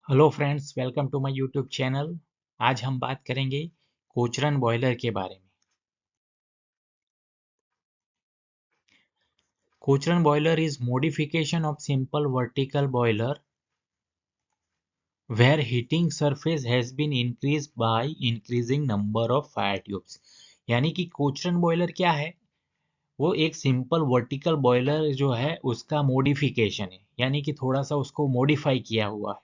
Hello friends, welcome to my YouTube channel. आज हम बात करेंगे कोचरन बॉयलर के बारे में। Cochran boiler is modification of simple vertical boiler where heating surface has been increased by increasing number of fire tubes। यानी कि Cochran boiler क्या है? वो एक सिंपल वर्टिकल बॉयलर जो है उसका मॉडिफिकेशन है, यानी कि थोड़ा सा उसको मॉडिफाई किया हुआ है।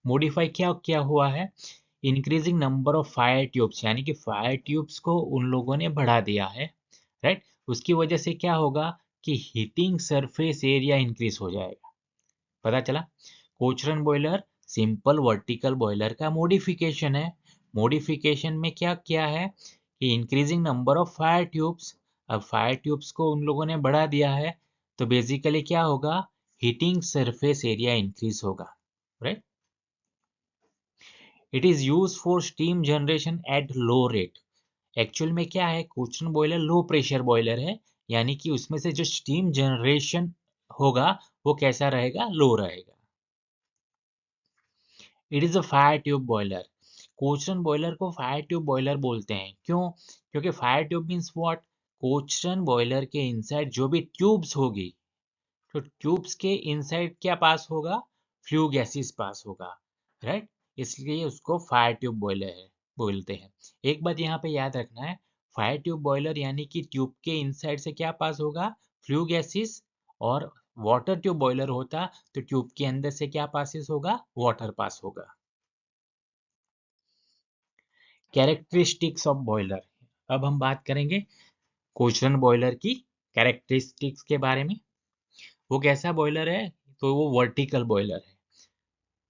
मॉडिफाई क्या क्या हुआ है? Increasing number of fire tubes, यानी कि फायर ट्यूब्स को उन लोगों ने बढ़ा दिया है। राइट, उसकी वजह से क्या होगा कि हीटिंग सरफेस एरिया इंक्रीज हो जाएगा। पता चला? Cochran boiler simple vertical boiler का मॉडिफिकेशन है। मॉडिफिकेशन में क्या क्या है कि increasing number of fire tubes. अब फायर ट्यूब्स को उन लोगों ने बढ़ा दिया है, तो बेसिकली क्या होगा, हीटिंग सरफेस एरिया इंक्रीज होगा। Right, it is use for steam generation at low rate. Actual में क्या है, Cochran boiler low pressure boiler है, यानी कि उसमें से जो स्टीम जनरेशन होगा वो कैसा रहेगा, लो रहेगा। It is a fire tube boiler. Cochran boiler को फायर ट्यूब बॉयलर बोलते हैं। क्यों? क्योंकि fire tube means what, Cochran boiler के इनसाइड जो भी ट्यूब्स होगी, तो ट्यूब्स के इनसाइड क्या पास होगा, फ्लू गैसेस पास होगा। राइट, इसलिए उसको फायर ट्यूब बॉयलर है बोलते हैं। एक बात यहाँ पे याद रखना है, फायर ट्यूब बॉयलर यानी कि ट्यूब के इनसाइड से क्या पास होगा, फ्लू गैसेस। और वाटर ट्यूब बॉयलर होता तो ट्यूब के अंदर से क्या पासिस होगा, वाटर पास होगा। Characteristics of boiler. अब हम बात करेंगे कोचरन बॉयलर की कैरेक्टरिस्टिक्स के बारे में। वो कैसा बॉयलर है? तो वो वर्टिकल बॉयलर है।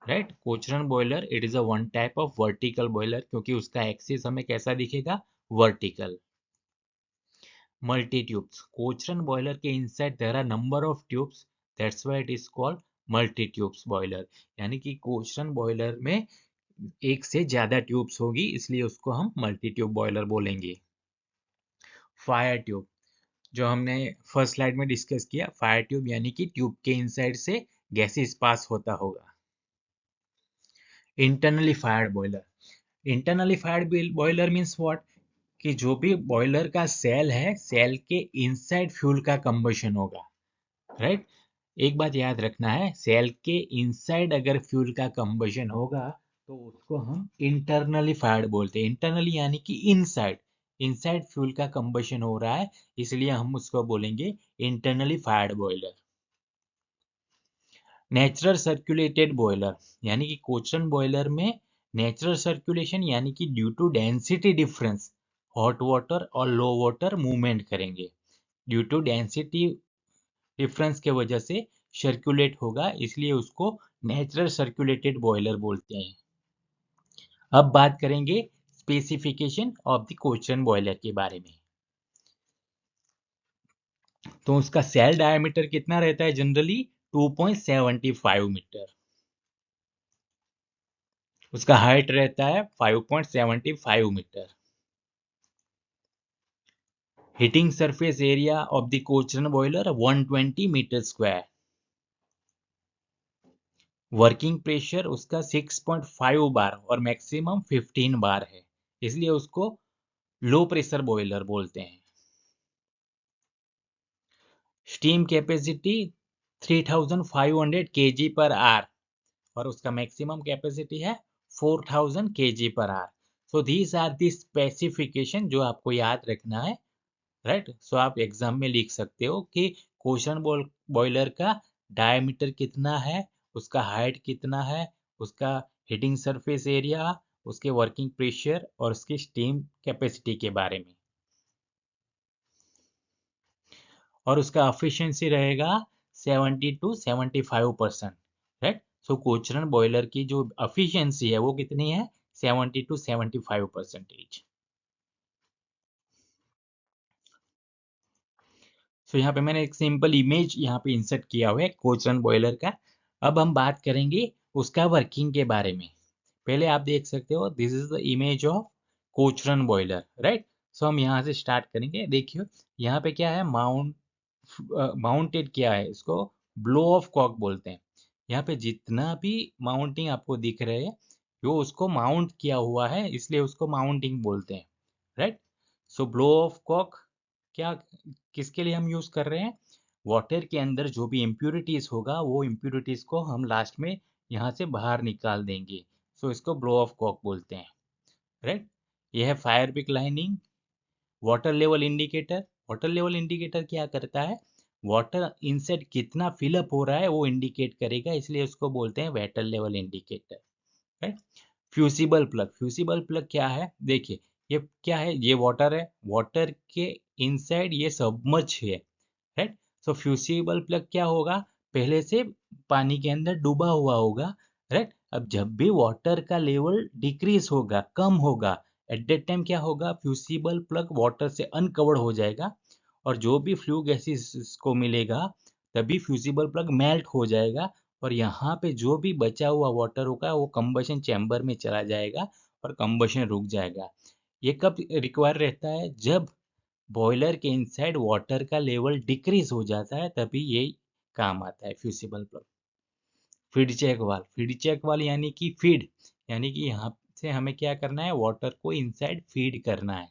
Right, Cochran boiler it is a one type of vertical boiler, क्योंकि उसका एक्सिस हमें कैसा दिखेगा, vertical. Multi tubes, Cochran boiler के inside there are number of tubes, that's why it is called multi tubes boiler. यानी कि Cochran boiler में एक से ज्यादा ट्यूब्स होगी, इसलिए उसको हम मल्टी ट्यूब बॉयलर बोलेंगे। फायर ट्यूब, जो हमने फर्स्ट स्लाइड में डिस्कस किया, फायर ट्यूब यानी कि ट्यूब के इनसाइड से गैसेस पास होता होगा। Internally fired boiler. Internally fired boiler means what, कि जो भी बॉयलर का सेल है, सेल के इनसाइड फ्यूल का कंबशन होगा। राइट, एक बात याद रखना है, सेल के इनसाइड अगर फ्यूल का कंबशन होगा तो उसको हम इंटरनली फायर्ड बोलते हैं। इंटरनली यानी कि इनसाइड, इनसाइड फ्यूल का कंबशन हो रहा है, इसलिए हम उसको बोलेंगे internally fired boiler. Natural circulated boiler, यानी कि कोचरन बॉयलर में नेचुरल सर्कुलेशन यानी कि due to density difference hot water और लो वाटर मूवमेंट करेंगे। ड्यू टू डेंसिटी डिफरेंस के वजह से सर्कुलेट होगा, इसलिए उसको नेचुरल सर्कुलेटेड बॉयलर बोलते हैं। अब बात करेंगे specification of the Cochran boiler के बारे में। तो उसका सेल डायमीटर कितना रहता है, जनरली 2.75 मीटर। उसका हाइट रहता है 5.75 meter. Heating surface area of the Cochran boiler 120 meter square. Working pressure उसका 6.5 बार और मैक्सिमम 15 बार है, इसलिए उसको लो प्रेशर बॉयलर बोलते हैं। Steam capacity 3500 kg per hour और उसका मैक्सिमम कैपेसिटी है 4000 kg per hour. So these are the specification जो आपको याद रखना है। राइट, सो आप एग्जाम में लिख सकते हो कि कोचरन बॉयलर का डायमीटर कितना है, उसका हाइट कितना है, उसका हीटिंग सरफेस एरिया, उसके वर्किंग प्रेशर और उसकी स्टीम कैपेसिटी के बारे में। और उसका एफिशिएंसी रहेगा 70 to 75%। Right, so Cochran boiler की जो एफिशिएंसी है वो कितनी है, 70 to 75%। सो यहाँ पे मैंने एक सिंपल इमेज यहाँ पे इंसर्ट किया हुआ है कोचरन बॉयलर का। अब हम बात करेंगे उसका वर्किंग के बारे में। पहले आप देख सकते हो, this is the image of Cochran boiler. Right, so हम यहाँ से स्टार्ट करेंगे। देखिए यहाँ पे क्या है, माउंटेड क्या है, इसको ब्लो ऑफ कॉक बोलते हैं। यहाँ पे जितना भी माउंटिंग आपको दिख रहे हैं वो उसको माउंट किया हुआ है, इसलिए उसको माउंटिंग बोलते हैं, right. So blow off cock क्या, किसके लिए हम यूज कर रहे हैं? वाटर के अंदर जो भी इम्प्यूरिटीज होगा वो इम्प्यूरिटीज को हम लास्ट में यहाँ से बाहर निकाल देंगे, सो इसको ब्लो ऑफ कॉक बोलते हैं, राइट। यह है fire brick lining. Water level indicator, water level indicator क्या करता है? वाटर इनसाइड कितना फिलअप हो रहा है वो इंडिकेट करेगा, इसलिए उसको बोलते हैं water level indicator, right. Fusible plug, fusible plug क्या है? देखिए ये क्या है, ये वाटर है, वाटर के इनसाइड ये सबमर्ज है, राइट। सो फ्यूसिबल प्लग क्या होगा? पहले से पानी के अंदर डूबा हुआ होगा, राइट। अब जब भी वाटर का लेवल डिक्रीज होगा, कम होगा, एट दैट टाइम क्या होगा? फ्यूसिबल प्लग वाटर से अनकवर्ड हो जाएगा और जो भी फ्लू गैसेस को मिलेगा तभी फ्यूसिबल प्लग मेल्ट हो जाएगा और यहाँ पे जो भी बचा हुआ वाटर होगा वो कंबशन चैम्बर में चला जाएगा और कंबशन रुक जाएगा। ये कब रिक्वायर रहता है? जब बॉयलर के इनसाइड वाटर का लेवल डिक्रीज हो जाता है, तभी ये काम आता है फ्यूसिबल प्लग। फीड चेक वाल, फीड चेक वाल यानी कि फीड, यानी कि यहाँ से हमें क्या करना है? वाटर को इनसाइड फीड करना है।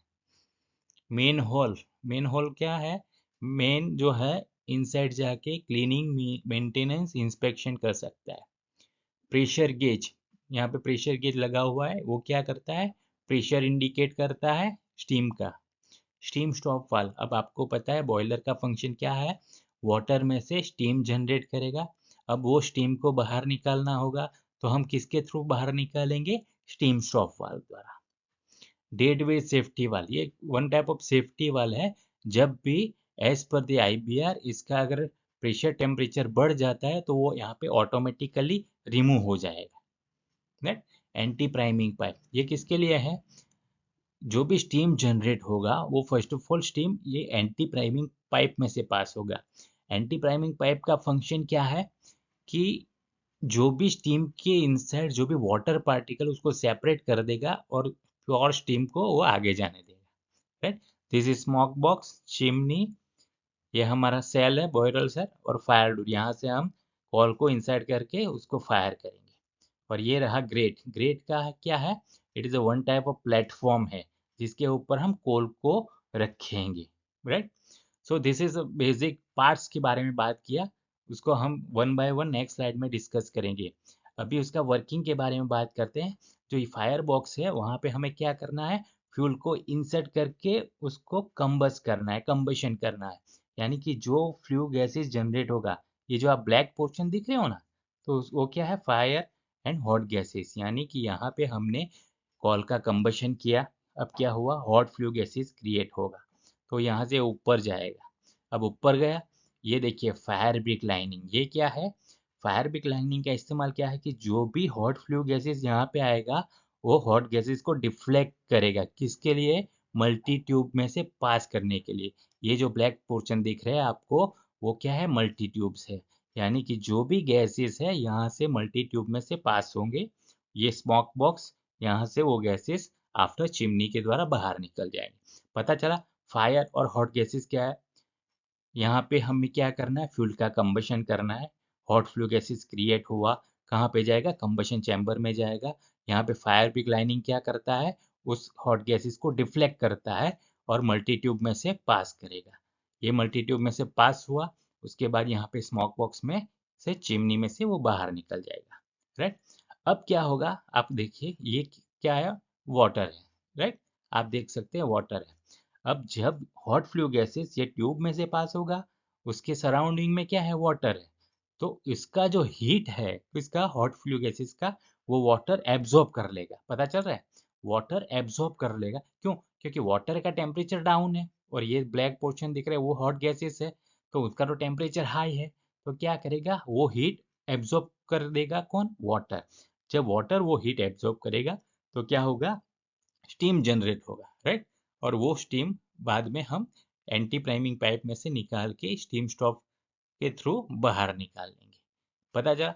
मेन होल, मेन होल क्या है? मेन जो है इनसाइड जाके क्लीनिंग, मेंटेनेंस, इंस्पेक्शन कर सकता है। प्रेशर गेज, यहाँ पे प्रेशर गेज लगा हुआ है, वो क्या करता है? प्रेशर इंडिकेट करता है स्टीम का। स्टीम स्टॉप वाल्व, अब आपको पता है बॉयलर का फंक्शन क्या है? वाटर में से स्टीम जनरेट करेगा, अब वो स्टीम को बाहर निकालना होगा, तो हम किसके थ्रू बाहर निकालेंगे? स्टीम स्टॉप वाल्व द्वारा। डेड वेट सेफ्टी वाल, ये वन टाइप ऑफ सेफ्टी वाल है। जब भी एज पर द आईबीआर इसका अगर प्रेशर टेम्परेचर बढ़ जाता है तो वो यहाँ पे ऑटोमेटिकली रिमूव हो जाएगा, राइट। एंटी प्राइमिंग पाइप, ये किसके लिए है? जो भी स्टीम जनरेट होगा वो फर्स्ट ऑफ ऑल स्टीम ये एंटी प्राइमिंग पाइप में से पास होगा। एंटी प्राइमिंग पाइप का फंक्शन क्या है? कि जो भी स्टीम के इनसाइड जो भी वाटर पार्टिकल उसको सेपरेट कर देगा और प्योर स्टीम को वो आगे जाने देगा, right. This is smoke box, chimney, ये हमारा सेल है, बॉयरल सेल, और फायर डोर, यहाँ से हम कॉल को इंसर्ट करके उसको फायर करेंगे। और ये रहा ग्रेट, ग्रेट का क्या है? It is a one type of platform है जिसके ऊपर हम कोल को रखेंगे, right. So this is basic parts के बारे में बात किया, उसको हम one by one next slide में डिस्कस करेंगे। अभी उसका वर्किंग के बारे में बात करते हैं। जो ये फायर बॉक्स है वहाँ पे हमें क्या करना है? फ्यूल को इंसर्ट करके उसको कंबस करना है, कंबशन करना है, यानी कि जो फ्लू गैसेस जनरेट होगा, ये जो आप ब्लैक पोर्शन दिख रहे हो ना, तो वो क्या है? फायर एंड हॉट गैसेस, यानी कि यहाँ पे हमने कॉल का कंबशन किया, अब क्या हुआ? हॉट फ्लू गैसेस क्रिएट होगा, तो यहाँ से ऊपर जाएगा। अब ऊपर गया, ये देखिए फायर ब्रिक लाइनिंग, ये क्या है? फायर ब्रिक लाइनिंग का इस्तेमाल क्या है? कि जो भी हॉट फ्लू गैसेस यहाँ पे आएगा वो हॉट गैसेस को डिफ्लेक्ट करेगा, किसके लिए? मल्टी ट्यूब में से पास करने के लिए। ये जो ब्लैक पोर्शन दिख रहा है आपको, वो क्या है? मल्टी ट्यूब्स है, यानी कि जो भी गैसेस है यहाँ से मल्टी ट्यूब में से पास होंगे। ये स्मोक बॉक्स, यहाँ से वो गैसेस आफ्टर चिमनी के द्वारा बाहर निकल जाएंगे। पता चला फायर और हॉट गैसेस क्या है? यहाँ पे हमें क्या करना है? फ्यूल का कंबशन करना है। हॉट फ्लू गैसेस क्रिएट हुआ, कहाँ पे जाएगा? कंबशन चैम्बर में जाएगा। यहाँ पे फायर पिक लाइनिंग क्या करता है? उस हॉट गैसेस को डिफ्लेक्ट करता है और मल्टी ट्यूब में से पास करेगा। ये मल्टी ट्यूब में से पास हुआ, उसके बाद यहाँ पे स्मोक बॉक्स में से चिमनी में से वो बाहर निकल जाएगा, राइट। अब क्या होगा? आप देखिए ये क्या है? वाटर है, राइट। आप देख सकते हैं वाटर है। अब जब हॉट फ्लू गैसेस ये ट्यूब में से पास होगा, उसके सराउंडिंग में क्या है? वाटर है, तो इसका जो हीट है इसका हॉट फ्लू गैसेस का, वो वाटर एब्जॉर्ब कर लेगा। पता चल रहा है? वाटर एब्जॉर्ब कर लेगा, क्यों? क्योंकि वाटर का टेम्परेचर डाउन है और ये ब्लैक पोर्शन दिख रहा है वो हॉट गैसेस है, तो उसका तो टेम्परेचर हाई है, तो क्या करेगा? वो हीट एब्जॉर्ब कर देगा, कौन? वाटर। जब वाटर वो हीट एब्जॉर्ब करेगा तो क्या होगा? स्टीम जनरेट होगा, राइट। और वो स्टीम बाद में हम एंटी प्राइमिंग पाइप में से निकाल के स्टीम स्टॉप के थ्रू बाहर निकाल लेंगे। पता जा?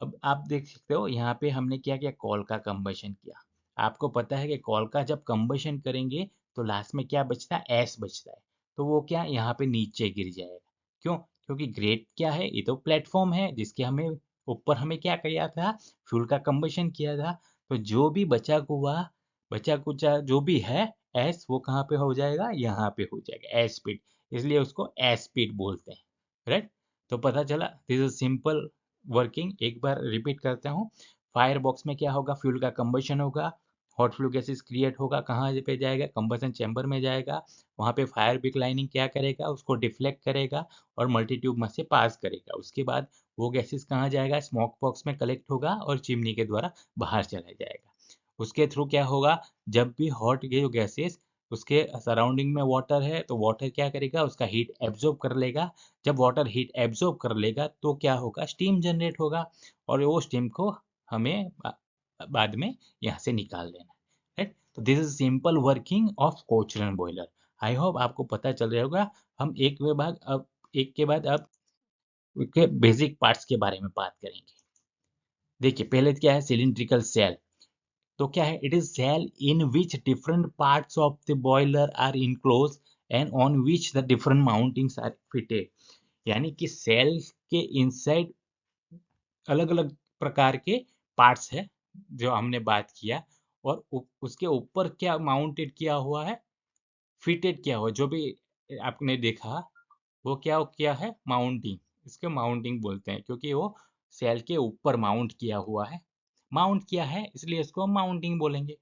अब आप देख सकते हो यहाँ पे हमने क्या किया? कॉल का कंबशन किया। आपको पता है कि कॉल का जब कंबशन करेंगे तो लास्ट में क्या बचता है? एस बचता है, तो वो क्या यहाँ पे नीचे गिर जाएगा। क्यों? क्योंकि ग्रेट क्या है? ये तो प्लेटफॉर्म है जिसके हमें ऊपर हमें क्या किया था, फ्यूल का कंबशन किया था, तो जो भी बचा कुचा जो भी है एस, वो कहाँ पे हो जाएगा, यहाँ पे हो जाएगा एस स्पीड, इसलिए उसको एस स्पीड बोलते हैं, राइट। तो पता चला, दिस इज सिंपल वर्किंग। एक बार रिपीट करता हूँ। फायर बॉक्स में क्या होगा, फ्यूल का कंबशन होगा, हॉट फ्लू गैसेस क्रिएट होगा, कहाँ पे जाएगा, कंबशन चैम्बर में जाएगा, वहाँ पे फायर बिग लाइनिंग क्या करेगा, उसको डिफ्लेक्ट करेगा और मल्टीट्यूब में से पास करेगा। उसके बाद वो गैसेस कहाँ जाएगा, स्मोक बॉक्स में कलेक्ट होगा और चिमनी के द्वारा बाहर चला जाएगा। उसके थ्रू क्या होगा, जब भी हॉट जो गैसेस, उसके सराउंडिंग में वाटर है तो वाटर क्या करेगा, उसका हीट एब्जॉर्ब कर लेगा। जब वाटर हीट एब्जॉर्ब कर लेगा तो क्या होगा, स्टीम जनरेट होगा, और वो स्टीम को हमें बाद में यहाँ से निकाल देना, राइट। तो this is simple working of Cochran boiler. I hope आपको पता चल रहा होगा। हम एक के बाद अब के बेसिक पार्ट्स के बारे में बात करेंगे। देखिए पहले क्या है, सिलिंड्रिकल सेल। तो क्या है, it is shell in which different parts of the boiler are enclose and on which the different mountings are fitted. यानी कि सेल के इनसाइड अलग अलग प्रकार के पार्ट्स है जो हमने बात किया, और उसके ऊपर क्या माउंटेड किया हुआ है, फिटेड किया हुआ, जो भी आपने देखा वो क्या किया है, माउंटिंग। इसको माउंटिंग बोलते हैं क्योंकि वो सेल के ऊपर माउंट किया हुआ है, माउंट किया है, इसलिए इसको हम माउंटिंग बोलेंगे।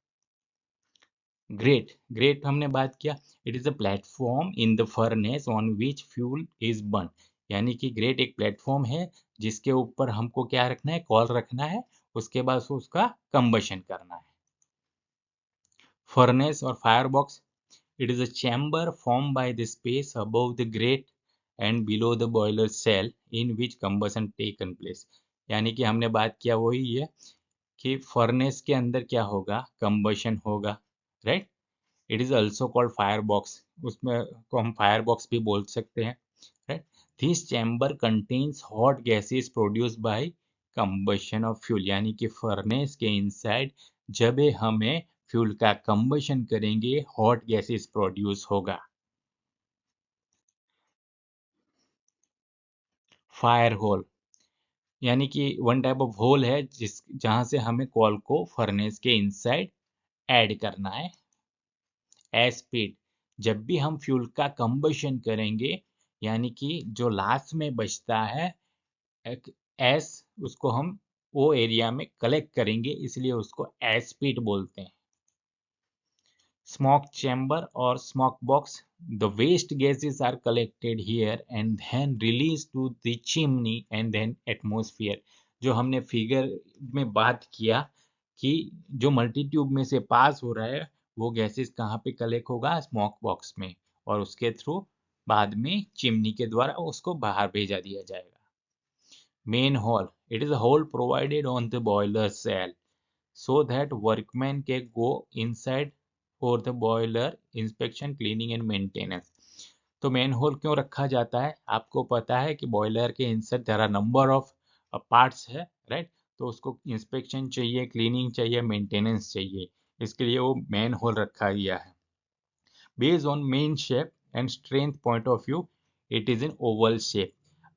ग्रेट हमने बात किया, it is a platform in the furnace on which fuel is burn. यानी कि ग्रेट एक प्लेटफॉर्म है जिसके ऊपर हमको क्या रखना है, कॉल रखना है, उसके बाद उसका कंबशन करना है। फर्नेस और fire box, it is a chamber formed by the space above the grate and below the boiler cell in which combustion taken place। यानी कि हमने बात किया वही है कि फर्नेस के अंदर क्या होगा, कंबशन होगा, right. It is also called fire box, उसमें को हम फायर बॉक्स भी बोल सकते हैं, right. This chamber contains hot gases produce by combustion of fuel. यानी कि फर्नेस के इनसाइड जब हमें फ्यूल का कंबशन करेंगे, हॉट गैसेस प्रोड्यूस होगा। फायर होल, यानी कि वन टाइप ऑफ होल है जिस जहां से हमें कॉल को फर्नेस के इनसाइड ऐड करना है। एस पीट, जब भी हम फ्यूल का कंबशन करेंगे, यानी कि जो लास्ट में बचता है एस, उसको हम वो एरिया में कलेक्ट करेंगे, इसलिए उसको एस पीट बोलते हैं। Smoke chamber or smoke box, the waste gases are collected here and then released to the chimney and then atmosphere। जो हमने फिगर में बात किया कि जो मल्टी ट्यूब में से पास हो रहा है वो गैसेस कहाँ पे कलेक्ट होगा, स्मोक बॉक्स में, और उसके थ्रू बाद में चिमनी के द्वारा उसको बाहर भेजा दिया जाएगा। Main hall, it is a hole provided on the boiler cell so that workmen can go inside for the boiler inspection, cleaning and maintenance। तो मेन होल क्यों रखा जाता है, आपको पता है कि बॉयलर के insert there are number of parts है, राइट। तो उसको इंस्पेक्शन चाहिए, क्लीनिंग चाहिए, मेंटेनेंस चाहिए, इसके लिए वो मेन होल रखा गया है। Based on main shape and strength point of view, it is in Oval shape.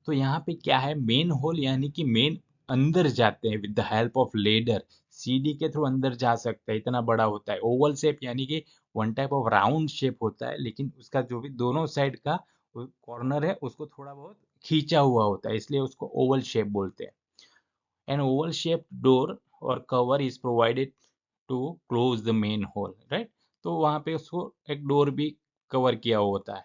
तो यहाँ पे क्या है, मेन होल यानी कि मेन अंदर जाते हैं with the help of ladder, CD के थ्रू अंदर जा सकता है, इतना बड़ा होता है। ओवल शेप यानी कि one type of round shape होता है, लेकिन उसका जो भी दोनों साइड का कॉर्नर है उसको थोड़ा बहुत खींचा हुआ होता है, इसलिए उसको ओवल शेप बोलते हैं। एन ओवल शेप डोर और cover is provided to close the manhole, right. तो वहां पे उसको एक डोर भी कवर किया हुआ होता है।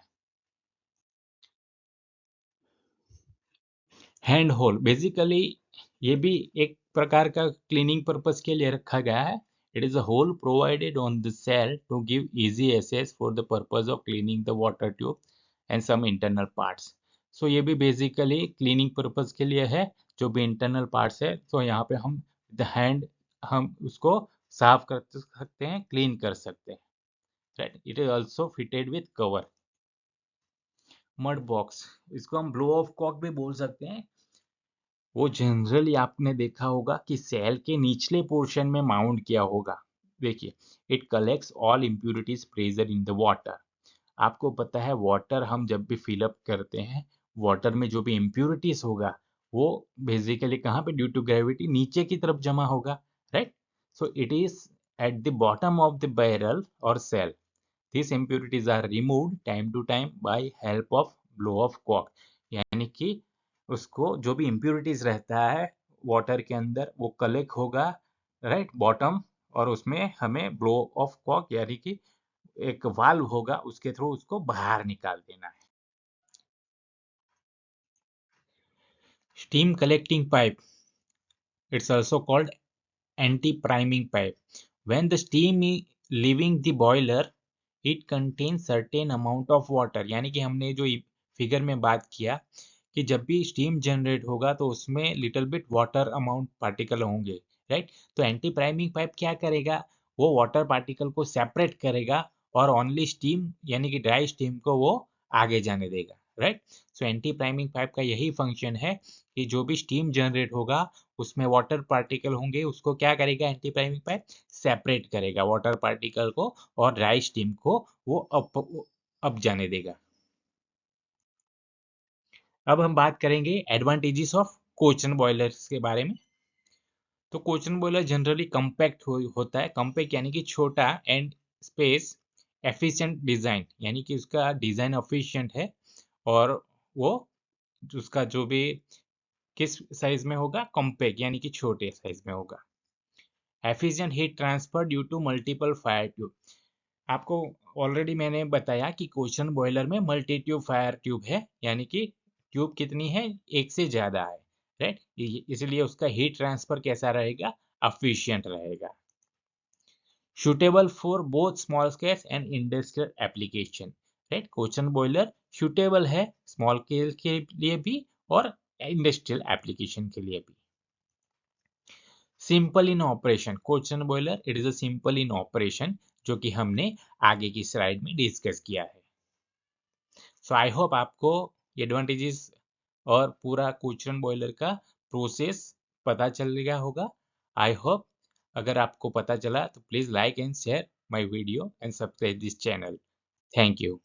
हैंड होल, बेसिकली ये भी एक प्रकार का क्लीनिंग पर्पस के लिए रखा गया है। It is a hole provided on the cell to give easy access for the purpose of cleaning the water tube and some internal parts. So ये भी बेसिकली क्लीनिंग पर्पस के लिए है, जो भी इंटरनल पार्ट्स है तो यहाँ पे हम द हैंड हम उसको साफ कर सकते हैं, क्लीन कर सकते हैं, right. It is also fitted with cover. Mud box, इसको हम ब्लो ऑफ कॉक भी बोल सकते हैं। वो जनरली आपने देखा होगा कि सेल के निचले पोर्शन में माउंट किया होगा। देखिए, it collects all impurities present in the water. आपको पता है वाटर हम जब भी फिलअप करते हैं, वाटर में जो भी इम्प्यूरिटीज होगा वो बेसिकली कहाँ पे, ड्यू टू ग्रेविटी नीचे की तरफ जमा होगा, right. So it is at the bottom of the barrel और cell. These impurities are removed time to time by help of blow of cork। यानी कि उसको जो भी impurities रहता है वाटर के अंदर वो कलेक्ट होगा, राइट, बॉटम, और उसमें हमें ब्लो ऑफ कॉक यानी कि एक वाल्व होगा, उसके थ्रू उसको बाहर निकाल देना है। Steam collecting pipe, it's also called anti-priming pipe। When the steam is leaving the boiler, it contains certain amount of water। यानी कि हमने जो फिगर में बात किया कि जब भी स्टीम जनरेट होगा तो उसमें little bit water amount particle होंगे, राइट। तो एंटी प्राइमिंग पाइप क्या करेगा, वो वाटर पार्टिकल को सेपरेट करेगा और ओनली स्टीम यानी कि ड्राई स्टीम को वो आगे जाने देगा, right. So anti priming pipe का यही फंक्शन है कि जो भी स्टीम जनरेट होगा उसमें वाटर पार्टिकल होंगे, उसको क्या करेगा एंटी प्राइमिंग पाइप, सेपरेट करेगा वाटर पार्टिकल को और ड्राई स्टीम को वो अप जाने देगा। अब हम बात करेंगे एडवांटेजेस ऑफ कोचन बॉयलर्स के बारे में। तो कोचन बॉयलर जनरली कम्पैक्ट होता है, कम्पैक्ट यानी कि छोटा, एंड स्पेस एफिशिएंट डिजाइन, यानी कि उसका डिजाइन एफिशिएंट है, और वो उसका जो भी किस साइज में होगा, कॉम्पैक्ट यानी कि छोटे साइज में होगा। Efficient heat transfer due to multiple fire tube. आपको ऑलरेडी मैंने बताया कि क्वेश्चन बॉयलर में मल्टी ट्यूब फायर ट्यूब है, यानी कि ट्यूब कितनी है, एक से ज्यादा है, राइट। इसलिए उसका हीट ट्रांसफर कैसा रहेगा, एफिशिएंट रहेगा। Suitable for both small scale and industrial application, right. Question boiler suitable है स्मॉल स्केल के लिए भी और इंडस्ट्रियल एप्लीकेशन के लिए भी। Simple in operation, question boiler it is a simple in operation, जो कि हमने आगे की स्लाइड में डिस्कस किया है। सो आई होप आपको एडवांटेजेस और पूरा क्वेश्चन बॉयलर का प्रोसेस पता चल गया होगा। आई होप अगर आपको पता चला तो please like and share my video and subscribe this channel. Thank you.